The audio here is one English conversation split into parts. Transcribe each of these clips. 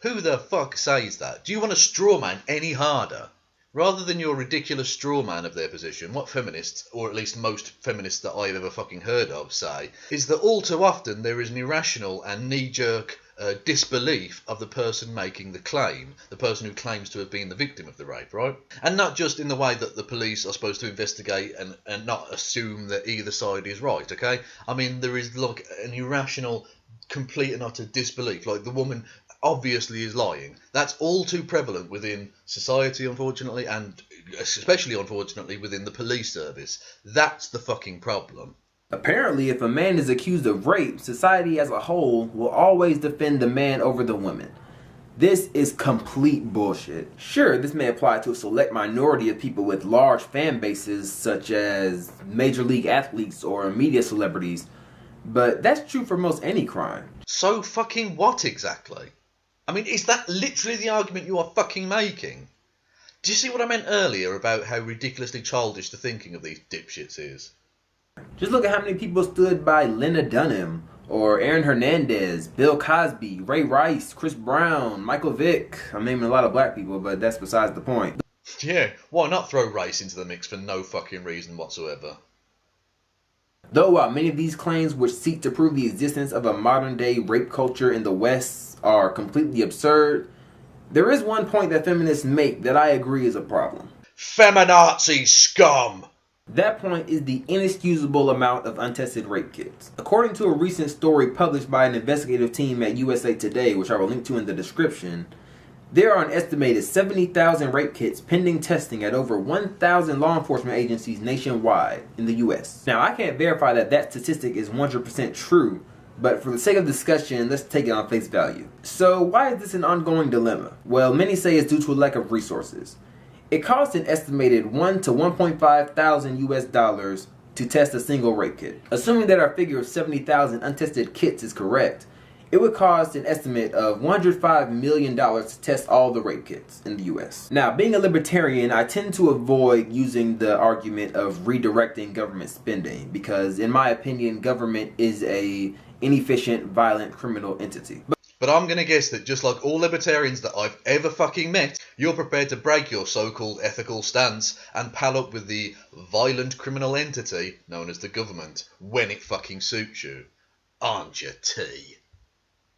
Who the fuck says that? Do you want to straw man any harder? Rather than your ridiculous straw man of their position, what feminists, or at least most feminists that I've ever fucking heard of, say, is that all too often there is an irrational and knee-jerk disbelief of the person making the claim, the person who claims to have been the victim of the rape, right? And not just in the way that the police are supposed to investigate and not assume that either side is right, okay? I mean, there is like an irrational, complete and utter disbelief, like the woman obviously is lying. That's all too prevalent within society, unfortunately, and especially, unfortunately, within the police service. That's the fucking problem. Apparently, if a man is accused of rape, society as a whole will always defend the man over the woman. This is complete bullshit. Sure, this may apply to a select minority of people with large fan bases, such as major league athletes or media celebrities, but that's true for most any crime. So fucking what exactly? I mean, is that literally the argument you are fucking making? Do you see what I meant earlier about how ridiculously childish the thinking of these dipshits is? Just look at how many people stood by Lena Dunham, or Aaron Hernandez, Bill Cosby, Ray Rice, Chris Brown, Michael Vick. I'm naming a lot of black people, but that's besides the point. Yeah, why not throw race into the mix for no fucking reason whatsoever? Though while many of these claims which seek to prove the existence of a modern-day rape culture in the West are completely absurd, there is one point that feminists make that I agree is a problem. Feminazi scum! That point is the inexcusable amount of untested rape kits. According to a recent story published by an investigative team at USA Today, which I will link to in the description, there are an estimated 70,000 rape kits pending testing at over 1,000 law enforcement agencies nationwide in the US. Now, I can't verify that that statistic is 100% true, but for the sake of discussion, let's take it on face value. So, why is this an ongoing dilemma? Well, many say it's due to a lack of resources. It costs an estimated $1,000 to $1,500 US to test a single rape kit. Assuming that our figure of 70,000 untested kits is correct, it would cost an estimate of $105 million to test all the rape kits in the US. Now, being a libertarian, I tend to avoid using the argument of redirecting government spending because, in my opinion, government is a inefficient, violent, criminal entity. But I'm going to guess that just like all libertarians that I've ever fucking met, you're prepared to break your so-called ethical stance and pal up with the violent criminal entity known as the government when it fucking suits you. Aren't you, T?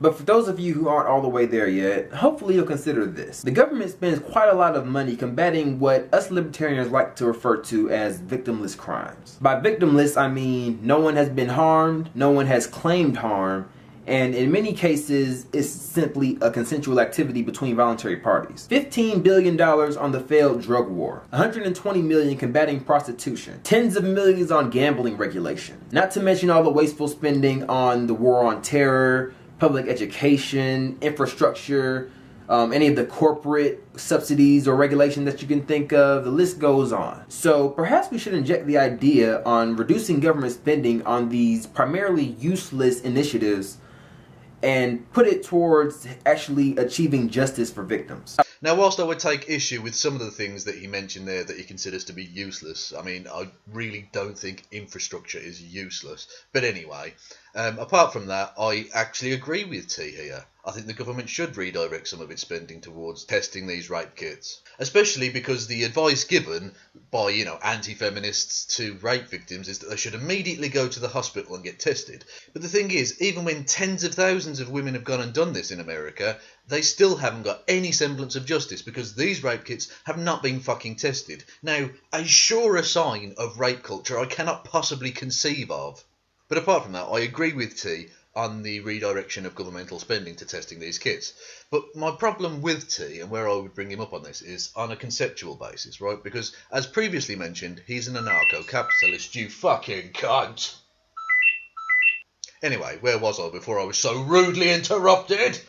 But for those of you who aren't all the way there yet, hopefully you'll consider this. The government spends quite a lot of money combating what us libertarians like to refer to as victimless crimes. By victimless, I mean no one has been harmed, no one has claimed harm, and in many cases, it's simply a consensual activity between voluntary parties. $15 billion on the failed drug war, $120 million combating prostitution, tens of millions on gambling regulation, not to mention all the wasteful spending on the war on terror, public education, infrastructure, any of the corporate subsidies or regulation that you can think of, the list goes on. So perhaps we should inject the idea on reducing government spending on these primarily useless initiatives and put it towards actually achieving justice for victims. Now, whilst I would take issue with some of the things that he mentioned there that he considers to be useless, I mean, I really don't think infrastructure is useless. But anyway, apart from that, I actually agree with T here. I think the government should redirect some of its spending towards testing these rape kits. Especially because the advice given by, anti-feminists to rape victims is that they should immediately go to the hospital and get tested. But the thing is, even when tens of thousands of women have gone and done this in America, they still haven't got any semblance of justice because these rape kits have not been fucking tested. Now, a surer sign of rape culture I cannot possibly conceive of. But apart from that, I agree with T on the redirection of governmental spending to testing these kits. But my problem with T, and where I would bring him up on this, is on a conceptual basis, right? Because, as previously mentioned, he's an anarcho-capitalist, you fucking cunt! Anyway, where was I before I was so rudely interrupted?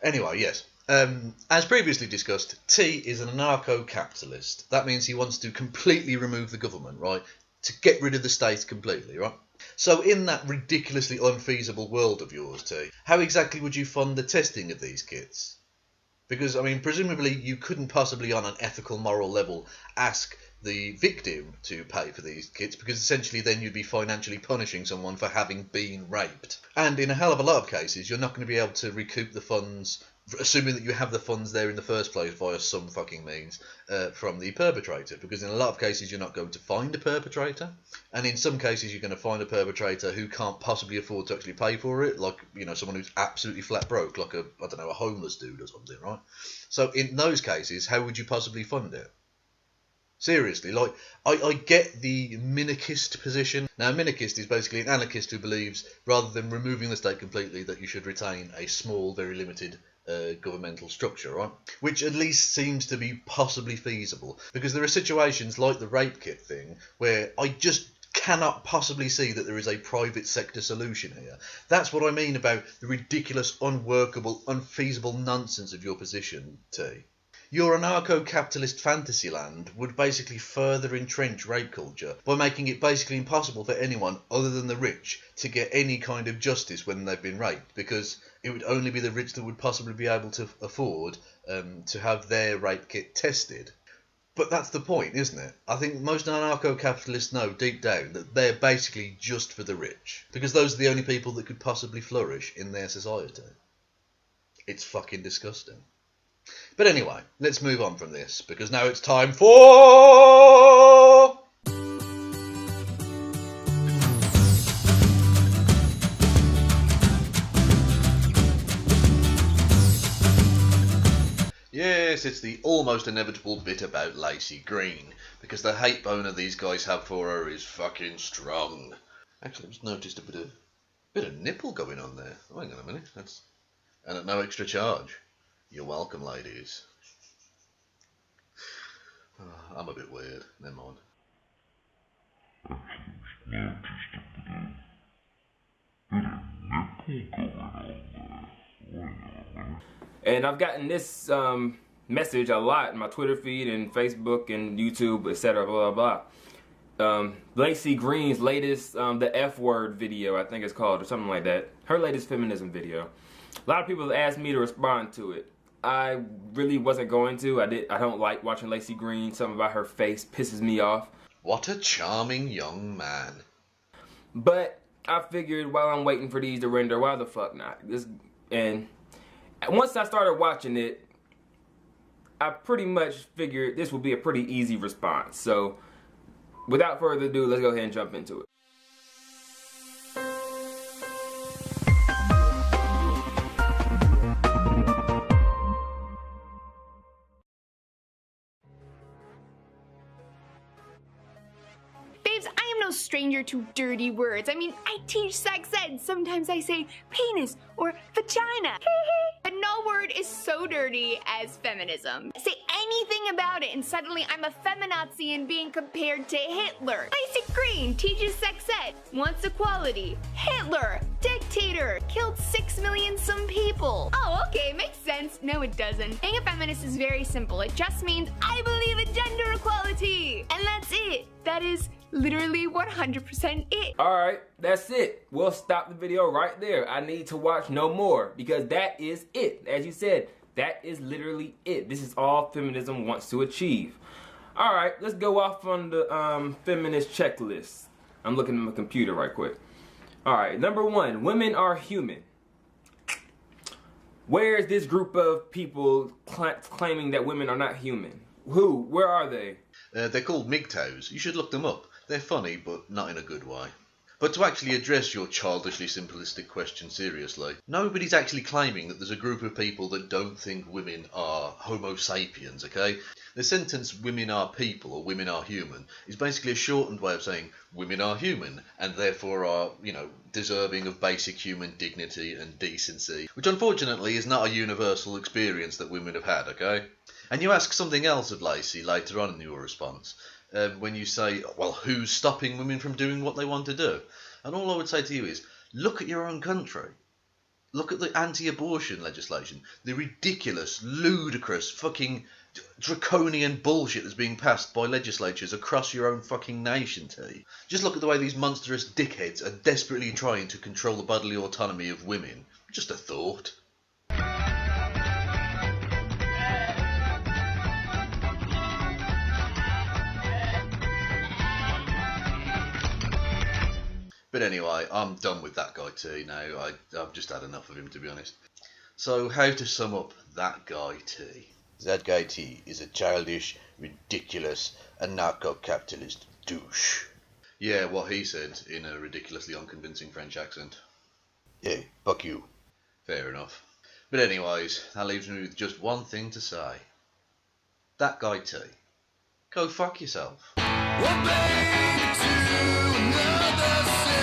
Anyway, yes. As previously discussed, T is an anarcho-capitalist. That means he wants to completely remove the government, right? To get rid of the state completely, right? So in that ridiculously unfeasible world of yours, T, how exactly would you fund the testing of these kits? Because, I mean, presumably you couldn't possibly on an ethical, moral level ask the victim to pay for these kits because essentially then you'd be financially punishing someone for having been raped. And in a hell of a lot of cases, you're not going to be able to recoup the funds assuming that you have the funds there in the first place via some fucking means from the perpetrator, because in a lot of cases you're not going to find a perpetrator, and in some cases you're going to find a perpetrator who can't possibly afford to actually pay for it, like, you know, someone who's absolutely flat broke, like a, I don't know, a homeless dude or something, right? So in those cases, how would you possibly fund it? Seriously, like, I get the minarchist position. Now, a minarchist is basically an anarchist who believes, rather than removing the state completely, that you should retain a small, very limited governmental structure, right? Which at least seems to be possibly feasible. Because there are situations like the rape kit thing, where I just cannot possibly see that there is a private sector solution here. That's what I mean about the ridiculous, unworkable, unfeasible nonsense of your position, T. Your anarcho-capitalist fantasy land would basically further entrench rape culture by making it basically impossible for anyone other than the rich to get any kind of justice when they've been raped, because it would only be the rich that would possibly be able to afford to have their rape kit tested. But that's the point, isn't it? I think most anarcho-capitalists know deep down that they're basically just for the rich, because those are the only people that could possibly flourish in their society. It's fucking disgusting. But anyway, let's move on from this, because now it's time for... Yes, it's the almost inevitable bit about Lacey Green, because the hate boner these guys have for her is fucking strong. Actually, I just noticed a bit of nipple going on there. Oh, hang on a minute. And at no extra charge. You're welcome, ladies. Oh, I'm a bit weird. Never mind. And I've gotten this message a lot in my Twitter feed and Facebook and YouTube, etc. Blah blah blah. Lacey Green's latest the F word video, I think it's called, or something like that. Her latest feminism video. A lot of people have asked me to respond to it. I really wasn't going to. I don't like watching Lacey Green. Something about her face pisses me off. What a charming young man. But I figured while I'm waiting for these to render, why the fuck not? And once I started watching it, I pretty much figured this would be a pretty easy response. So without further ado, let's go ahead and jump into it. Stranger to dirty words. I mean, I teach sex ed. Sometimes I say penis or vagina. But no word is so dirty as feminism. Say anything about it and suddenly I'm a feminazi and being compared to Hitler. Lacey Green teaches sex ed, wants equality. Hitler, dictator, killed 6 million some people. Oh, okay, makes sense. No, it doesn't. Being a feminist is very simple. It just means I believe in gender equality. And that's it. That is literally 100% it. Alright, that's it. We'll stop the video right there. I need to watch no more because that is it. As you said, that is literally it. This is all feminism wants to achieve. Alright, let's go off on the feminist checklist. I'm looking at my computer right quick. Alright, number 1, women are human. Where is this group of people claiming that women are not human? Who? Where are they? They're called MGTOWs. You should look them up. They're funny, but not in a good way. But to actually address your childishly simplistic question seriously, nobody's actually claiming that there's a group of people that don't think women are Homo sapiens, okay? The sentence, women are people, or women are human, is basically a shortened way of saying women are human, and therefore are, you know, deserving of basic human dignity and decency, which unfortunately is not a universal experience that women have had, okay? And you ask something else of Lacey later on in your response, when you say, well, who's stopping women from doing what they want to do? And all I would say to you is, look at your own country. Look at the anti-abortion legislation, the ridiculous, ludicrous, fucking draconian bullshit that's being passed by legislatures across your own fucking nation, T. Just look at the way these monstrous dickheads are desperately trying to control the bodily autonomy of women. Just a thought. But anyway, I'm done with that guy too now. I've just had enough of him, to be honest. So how to sum up that guy T? That guy T is a childish, ridiculous, anarcho-capitalist douche. Yeah, what he said in a ridiculously unconvincing French accent. Hey, fuck you. Fair enough. But anyways, that leaves me with just one thing to say. That guy T. Go fuck yourself. We're back to another